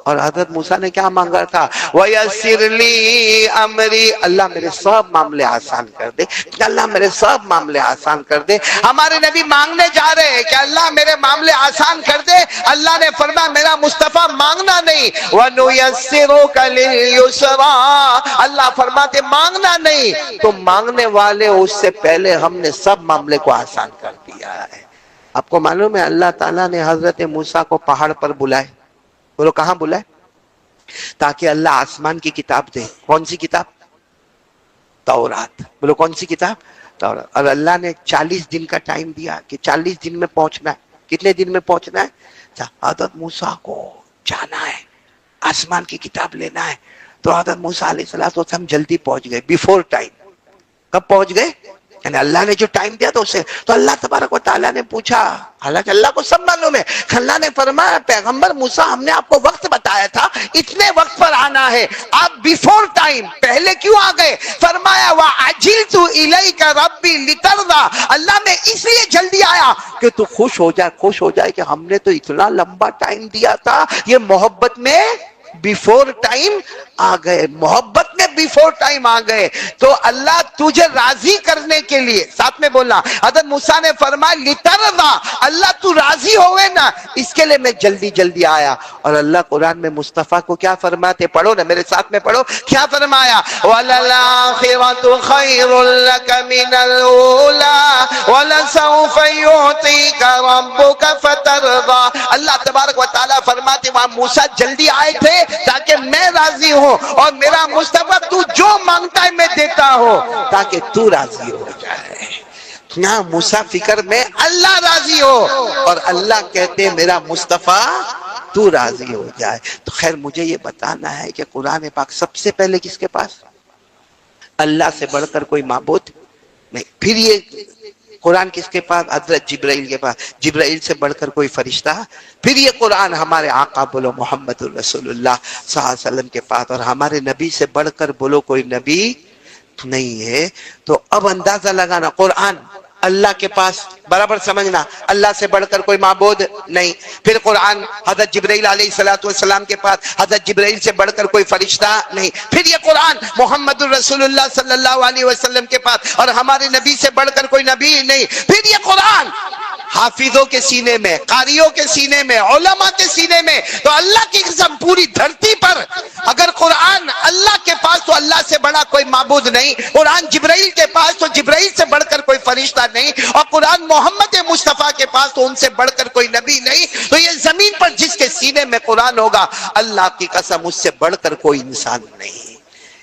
اور حضرت موسیٰ نے کیا مانگا تھا؟ وَيَسِّرْ لِي أَمْرِي، اللہ میرے سب معاملے آسان کر دے، اللہ میرے سب معاملے آسان کر دے۔ ہمارے نبی مانگنے جا رہے ہیں کہ اللہ میرے معاملے آسان کر دے، اللہ نے فرمایا میرا مصطفیٰ مانگنا نہیں، وَنُيَسِّرُكَ لِلْيُسْرَىٰ، اللہ فرماتے مانگنا نہیں، تو مانگنے والے اس سے پہلے ہم نے سب معاملے کو آسان کر دیا ہے۔ آپ کو معلوم ہے اللہ تعالیٰ نے حضرت موسیٰ کو پہاڑ پر بلائے، بولو کہاں بلائے؟ تاکہ اللہ آسمان کی کتاب دے۔ کون سی کتاب؟ تورات۔ بولو کون سی کتاب؟ تورات۔ اور اللہ نے 40 دن کا ٹائم دیا کہ 40 دن میں پہنچنا ہے۔ کتنے دن میں پہنچنا ہے؟ حضرت موسیٰ کو جانا ہے، آسمان کی کتاب لینا ہے، تو حضرت موسیٰ علیہ السلام جلدی پہنچ گئے، بیفور ٹائم۔ کب پہنچ گئے؟ یعنی اللہ نے جو ٹائم دیا تو اسے، تو اللہ تبارک و تعالیٰ نے پوچھا، حالانکہ اللہ کو سب معلوم ہے، اللہ نے فرمایا پیغمبر موسیٰ ہم نے آپ کو وقت بتایا تھا، اتنے وقت پر آنا ہے، آپ بیفور ٹائم پہلے کیوں آ گئے؟ فرمایا وَعَجِلْتُ إِلَيْكَ رَبِّي لِتَرْضَىٰ، اللہ میں اس لیے جلدی آیا کہ تو خوش ہو جائے کہ ہم نے تو اتنا لمبا ٹائم دیا تھا، یہ محبت میں بیفور ٹائم آ گئے، محبت میں بیفور ٹائم آ گئے، تو اللہ تجھے راضی کرنے کے لیے، ساتھ میں بولنا، حضرت موسیٰ نے فرمایا لِتَرْضَىٰ، اللہ تو راضی ہوئے نا، اس کے لیے میں جلدی آیا۔ اور اللہ قرآن میں مصطفیٰ کو کیا فرماتے؟ پڑھو نا میرے ساتھ میں پڑھو، کیا فرمایا؟ وَلَلْآخِرَةُ خَيْرٌ لَكَ مِنَ الْأُولَىٰ وَلَسَوْفَ يُعْطِيكَ رَبُّكَ فَتَرْضَىٰ، اللہ تبارک و تعالیٰ فرماتے وہاں موسیٰ جلدی آئے تھے تاکہ میں راضی ہوں، اور میرا مصطفیٰ تو جو مانگتا ہے میں دیتا ہوں تاکہ تو راضی ہو جائے۔ یہاں موسیٰ فکر میں اللہ راضی ہو، اور اللہ کہتے ہیں میرا مصطفیٰ تو راضی ہو جائے۔ تو خیر مجھے یہ بتانا ہے کہ قرآن پاک سب سے پہلے کس کے پاس؟ اللہ سے بڑھ کر کوئی معبود نہیں۔ پھر یہ قرآن کس کے پاس؟ حضرت جبرائیل کے پاس، جبرائیل سے بڑھ کر کوئی فرشتہ۔ پھر یہ قرآن ہمارے آقا بولو محمد الرسول اللہ صلی اللہ علیہ وسلم کے پاس، اور ہمارے نبی سے بڑھ کر بولو کوئی نبی نہیں ہے۔ تو اب اندازہ لگانا، قرآن اللہ کے پاس، برابر سمجھنا، اللہ سے بڑھ کر کوئی معبود نہیں۔ پھر قرآن حضرت جبرائیل علیہ السلام کے پاس، حضرت جبرائیل سے بڑھ کر کوئی فرشتہ نہیں۔ پھر یہ قرآن محمد الرسول اللہ صلی اللہ علیہ وسلم کے پاس، اور ہمارے نبی سے بڑھ کر کوئی نبی نہیں۔ پھر یہ قرآن حافظوں کے سینے میں، قاریوں کے سینے میں، علماء کے سینے میں، تو اللہ کی قسم پوری دھرتی پر اگر قرآن اللہ کے پاس تو اللہ سے بڑا کوئی معبود نہیں، قرآن جبرائیل کے پاس تو جبرائیل سے بڑھ کر کوئی فرشتہ نہیں، اور قرآن محمد مصطفیٰ کے پاس تو ان سے بڑھ کر کوئی نبی نہیں، تو یہ زمین پر جس کے سینے میں قرآن ہوگا اللہ کی قسم اس سے بڑھ کر کوئی انسان نہیں۔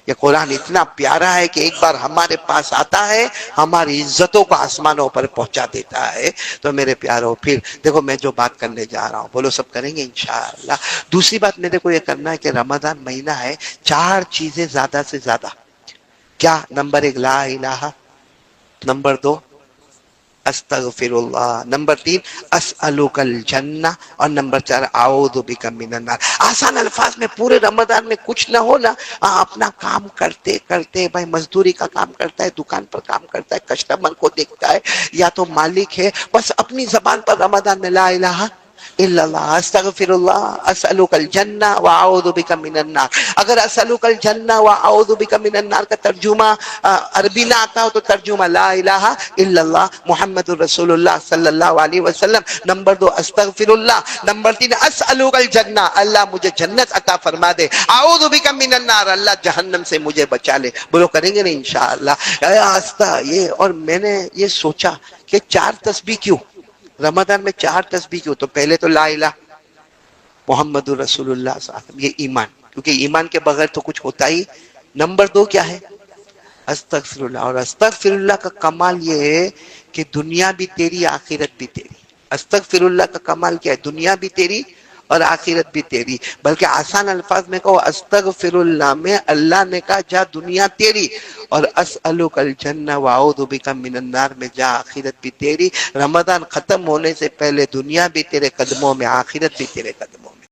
یہ قرآن اتنا پیارا ہے کہ ایک بار ہمارے پاس آتا ہے ہماری عزتوں کو آسمانوں پر پہنچا دیتا ہے۔ تو میرے پیاروں پھر دیکھو میں جو بات کرنے جا رہا ہوں، بولو سب کریں گے انشاءاللہ۔ دوسری بات میرے کو یہ کرنا ہے کہ رمضان مہینہ ہے، 4 چیزیں زیادہ سے زیادہ، کیا؟ نمبر 1 لا الہ، نمبر 2 استغفر اللہ، نمبر 3 اسألک الجنہ، اور نمبر 4 اعوذ بک من النار۔ آسان الفاظ میں پورے رمضان میں کچھ نہ ہو نا، اپنا کام کرتے کرتے، بھائی مزدوری کا کام کرتا ہے، دکان پر کام کرتا ہے، کسٹمر کو دیکھتا ہے یا تو مالک ہے، بس اپنی زبان پر رمضان میں لا الہ الا اللہ، استغفر اللہ، اسألک الجنہ واعوذ بک من النار۔ اگر اسألک الجنہ واعوذ بک من النار کا ترجمہ عربی نہ آتا ہو تو ترجمہ لا الہ الا اللہ محمد الرسول اللہ صلی اللہ علیہ وسلم، نمبر 2 استغفر اللہ، نمبر 3 اسألک الجنہ، اللہ مجھے جنت عطا فرما دے، اعوذ بک من النار، اللہ جہنم سے مجھے بچا لے۔ بولو کریں گے نا انشاءاللہ۔ یہ اور میں نے یہ سوچا کہ 4 تسبیح کیوں رمضان میں 4 تسبیح کیوں؟ تو پہلے تو لا الہ محمد رسول اللہ صلی اللہ علیہ وسلم، یہ ایمان، کیونکہ ایمان کے بغیر تو کچھ ہوتا ہی۔ نمبر 2 کیا ہے؟ استغفر اللہ، اور استغفر اللہ کا کمال یہ ہے کہ دنیا بھی تیری آخرت بھی تیری۔ استغفر اللہ کا کمال کیا ہے؟ دنیا بھی تیری اور آخرت بھی تیری۔ بلکہ آسان الفاظ میں کہو استغفر اللہ میں اللہ نے کہا جا دنیا تیری، اور اسألک الجنہ واعوذ بک من النار میں جا آخرت بھی تیری۔ رمضان ختم ہونے سے پہلے دنیا بھی تیرے قدموں میں، آخرت بھی تیرے قدموں میں۔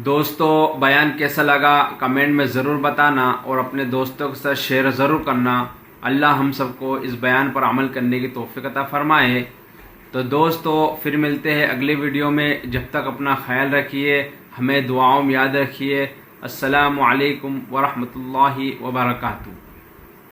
دوستو بیان کیسا لگا کمنٹ میں ضرور بتانا، اور اپنے دوستوں کے ساتھ شیئر ضرور کرنا۔ اللہ ہم سب کو اس بیان پر عمل کرنے کی توفیق عطا فرمائے۔ تو دوستو پھر ملتے ہیں اگلے ویڈیو میں، جب تک اپنا خیال رکھیے۔ ہمیں دعاؤں میں یاد رکھیے۔ السلام علیکم ورحمۃ اللہ وبرکاتہ۔